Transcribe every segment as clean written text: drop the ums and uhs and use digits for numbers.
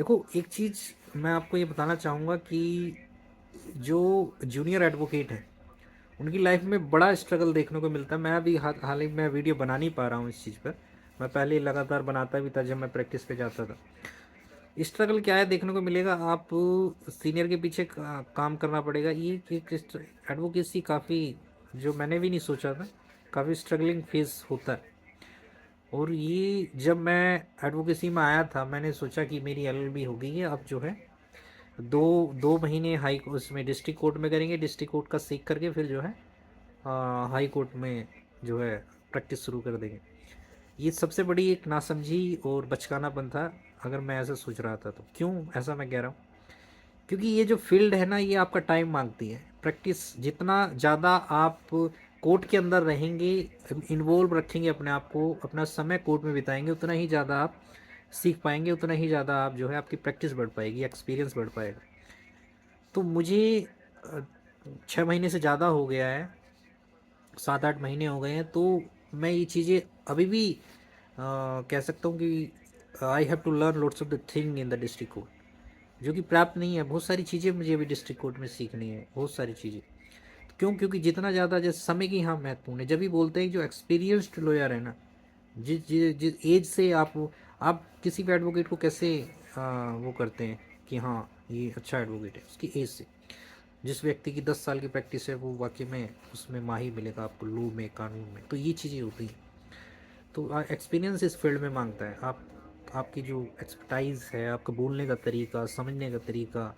देखो, एक चीज़ मैं आपको ये बताना चाहूँगा कि जो जूनियर एडवोकेट हैं, उनकी लाइफ में बड़ा स्ट्रगल देखने को मिलता है। मैं अभी हाल ही में वीडियो बना नहीं पा रहा हूँ इस चीज़ पर। मैं पहले लगातार बनाता भी था जब मैं प्रैक्टिस पे जाता था। स्ट्रगल क्या है देखने को मिलेगा, आप सीनियर के पीछे काम करना पड़ेगा। ये एक एडवोकेसी काफ़ी, जो मैंने भी नहीं सोचा था, काफ़ी स्ट्रगलिंग फेस होता है। और ये जब मैं एडवोकेसी में आया था, मैंने सोचा कि मेरी एलएलबी हो गई है, अब जो है दो दो महीने हाई उसमें डिस्ट्रिक्ट कोर्ट में करेंगे, डिस्ट्रिक्ट कोर्ट का सीख करके फिर जो है हाई कोर्ट में जो है प्रैक्टिस शुरू कर देंगे। ये सबसे बड़ी एक नासमझी और बचकानापन था, अगर मैं ऐसा सोच रहा था तो। क्यों ऐसा मैं कह रहा हूँ? क्योंकि ये जो फील्ड है ना, ये आपका टाइम मांगती है। प्रैक्टिस जितना ज़्यादा आप कोर्ट के अंदर रहेंगे, इन्वॉल्व रखेंगे अपने आप को, अपना समय कोर्ट में बिताएंगे, उतना ही ज़्यादा आप सीख पाएंगे, उतना ही ज़्यादा आप जो है आपकी प्रैक्टिस बढ़ पाएगी, एक्सपीरियंस बढ़ पाएगा। तो मुझे 6 महीने से ज़्यादा हो गया है, 7-8 महीने हो गए हैं। तो मैं ये चीज़ें अभी भी कह सकता हूँ कि I have to learn lots of the thing in the district court, जो कि प्राप्त नहीं है। बहुत सारी चीज़ें मुझे अभी डिस्ट्रिक्ट कोर्ट में सीखनी है, बहुत सारी चीज़ें। क्यों? क्योंकि जितना ज़्यादा जैसे समय की यहाँ महत्वपूर्ण है। जब भी बोलते हैं जो एक्सपीरियंस्ड लॉयर है ना, जिस एज से आप किसी भी एडवोकेट को कैसे वो करते हैं कि हाँ ये अच्छा एडवोकेट है, उसकी एज से। जिस व्यक्ति की 10 साल की प्रैक्टिस है, वो वाकई में उसमें माहिर मिलेगा आपको लॉ में, कानून में। तो ये चीज़ें होती हैं। तो एक्सपीरियंस इस फील्ड में मांगता है। आपकी जो एक्सपर्टाइज है, आपका बोलने का तरीका, समझने का तरीका,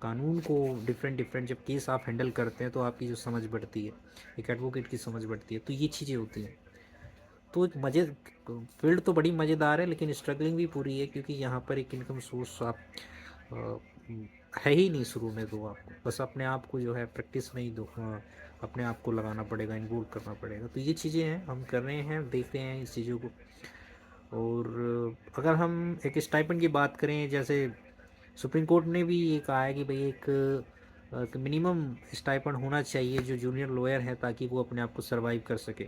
कानून को डिफरेंट डिफरेंट जब केस आप हैंडल करते हैं तो आपकी जो समझ बढ़ती है, एक एडवोकेट की समझ बढ़ती है। तो ये चीज़ें होती हैं। तो एक मज़े फील्ड तो बड़ी मज़ेदार है, लेकिन स्ट्रगलिंग भी पूरी है, क्योंकि यहाँ पर एक इनकम सोर्स आप अ, है ही नहीं शुरू में। तो आपको बस अपने आप को जो है प्रैक्टिस में ही अपने आप को लगाना पड़ेगा, इन्वॉल्व करना पड़ेगा। तो ये चीज़ें हैं, हम कर रहे हैं, देखते हैं इस चीज़ों को। और अगर हम एक स्टाइपेंड की बात करें, जैसे सुप्रीम कोर्ट ने भी ये कहा है कि भाई एक मिनिमम स्टाइपेंड होना चाहिए जो जूनियर लॉयर है, ताकि वो अपने आप को सर्वाइव कर सके।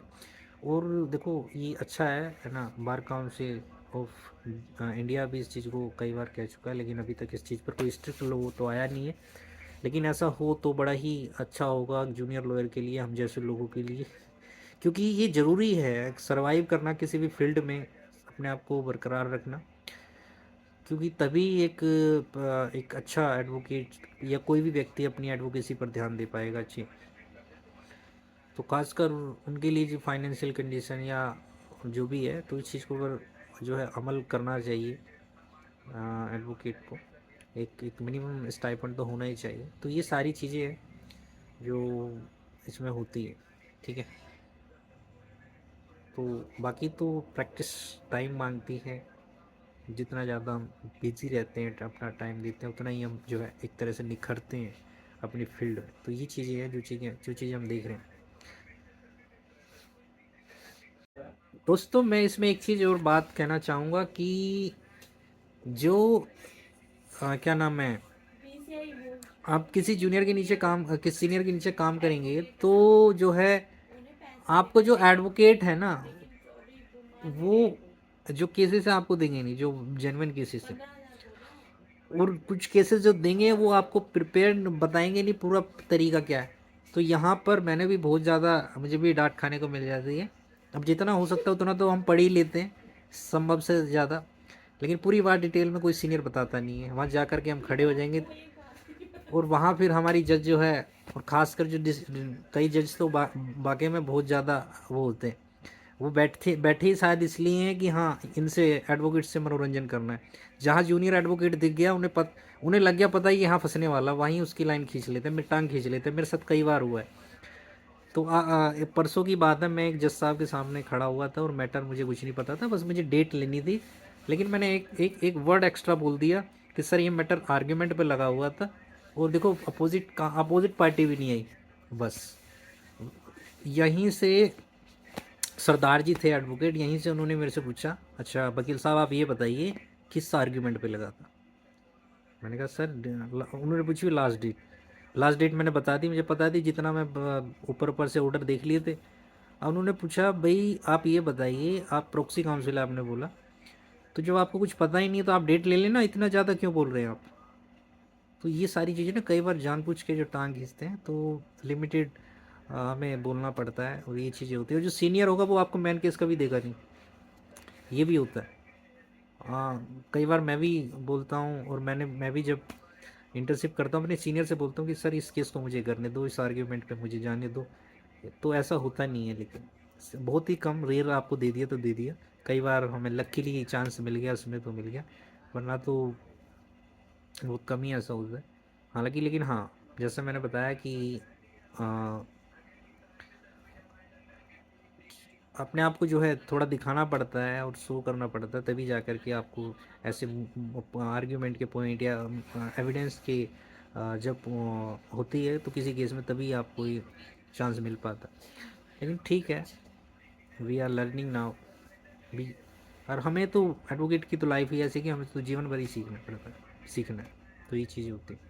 और देखो, ये अच्छा है ना। बार काउंसिल ऑफ इंडिया भी इस चीज़ को कई बार कह चुका है, लेकिन अभी तक इस चीज़ पर कोई स्ट्रिक्ट लॉ तो आया नहीं है। लेकिन ऐसा हो तो बड़ा ही अच्छा होगा जूनियर लॉयर के लिए, हम जैसे लोगों के लिए। क्योंकि ये ज़रूरी है सरवाइव करना किसी भी फील्ड में, अपने आप को बरकरार रखना। क्योंकि तभी एक अच्छा एडवोकेट या कोई भी व्यक्ति अपनी एडवोकेसी पर ध्यान दे पाएगा अच्छी। तो खासकर उनके लिए जो फाइनेंशियल कंडीशन या जो भी है, तो इस चीज़ को अगर जो है अमल करना चाहिए एडवोकेट को। एक एक मिनिमम स्टाइपेंड तो होना ही चाहिए। तो ये सारी चीज़ें हैं जो इसमें होती है। ठीक है। तो बाकी तो प्रैक्टिस टाइम मांगती है। जितना ज़्यादा हम बिजी रहते हैं, अपना टाइम देते हैं, उतना ही हम जो है एक तरह से निखरते हैं अपनी फील्ड में। तो ये चीज़ें हैं जो चीज़ें हम देख रहे हैं। दोस्तों, मैं इसमें एक चीज़ और बात कहना चाहूँगा कि जो क्या नाम है, आप किसी जूनियर के नीचे काम किसी सीनियर के नीचे काम करेंगे, तो जो है आपको जो एडवोकेट है ना, वो जो केसेस है आपको देंगे नहीं, जो जेन्युइन केसेस है। और कुछ केसेस जो देंगे वो आपको प्रिपेयर बताएंगे नहीं पूरा तरीका क्या है। तो यहाँ पर मैंने भी बहुत ज़्यादा, मुझे भी डांट खाने को मिल जाती है। अब जितना हो सकता है उतना तो हम पढ़ ही लेते हैं, संभव से ज़्यादा। लेकिन पूरी बात डिटेल में कोई सीनियर बताता नहीं है। वहाँ जा कर के हम खड़े हो जाएंगे, और वहाँ फिर हमारी जज जो है, और ख़ासकर जो कई जज तो वाकई में बहुत ज़्यादा वो होते हैं। वो बैठे बैठे ही शायद इसलिए हैं कि हाँ इनसे एडवोकेट से मनोरंजन करना है। जहाँ जूनियर एडवोकेट दिख गया, उन्हें लग गया पता ही यहाँ फंसने वाला, वहीं उसकी लाइन खींच लेते हैं, मेरी टांग खींच लेते हैं। मेरे साथ कई बार हुआ है। तो परसों की बात है, मैं एक जज साहब के सामने खड़ा हुआ था और मैटर मुझे कुछ नहीं पता था, बस मुझे डेट लेनी थी। लेकिन मैंने एक वर्ड एक्स्ट्रा बोल दिया कि सर ये मैटर आर्ग्यूमेंट पे लगा हुआ था, और देखो अपोजिट पार्टी भी नहीं आई। बस यहीं से सरदार जी थे एडवोकेट, यहीं से उन्होंने मेरे से पूछा, अच्छा वकील साहब आप ये बताइए किस आर्ग्यूमेंट पे लगा था। मैंने कहा सर उन्होंने पूछी लास्ट डेट मैंने बता दी, मुझे पता थी जितना मैं ऊपर ऊपर से ऑर्डर देख लिए थे। अब उन्होंने पूछा भाई आप ये बताइए, आप प्रॉक्सी काउंसिल है आपने बोला, तो जब आपको कुछ पता ही नहीं है तो आप डेट ले लेना, इतना ज़्यादा क्यों बोल रहे हैं आप? तो ये सारी चीज़ें ना कई बार जानबूझ के जो टांग खींचते हैं, तो लिमिटेड हमें बोलना पड़ता है और ये चीज़ें होती है। और जो सीनियर होगा वो आपको मैन केस का भी देगा नहीं, ये भी होता है। हाँ, कई बार मैं भी बोलता हूँ, और मैं भी जब इंटर्नशिप करता हूँ अपने सीनियर से बोलता हूँ कि सर इस केस को मुझे करने दो, इस आर्ग्यूमेंट पे मुझे जाने दो। तो ऐसा होता नहीं है, लेकिन बहुत ही कम रेयर आपको दे दिया तो दे दिया। कई बार हमें लकीली चांस मिल गया, उसमें तो मिल गया, वरना तो बहुत कम ही ऐसा होता है। हालांकि लेकिन हाँ, जैसे मैंने बताया कि आ, अपने आप को जो है थोड़ा दिखाना पड़ता है और शो करना पड़ता है, तभी जा कर के आपको ऐसे आर्ग्यूमेंट के पॉइंट या एविडेंस के जब होती है तो किसी केस में तभी आपको ये चांस मिल पाता है। लेकिन ठीक है, वी आर लर्निंग नाउ भी। और हमें तो एडवोकेट की तो लाइफ ही ऐसी कि हमें तो जीवन भर ही सीखना पड़ता है, सीखना है। तो ये चीज़ें होती हैं।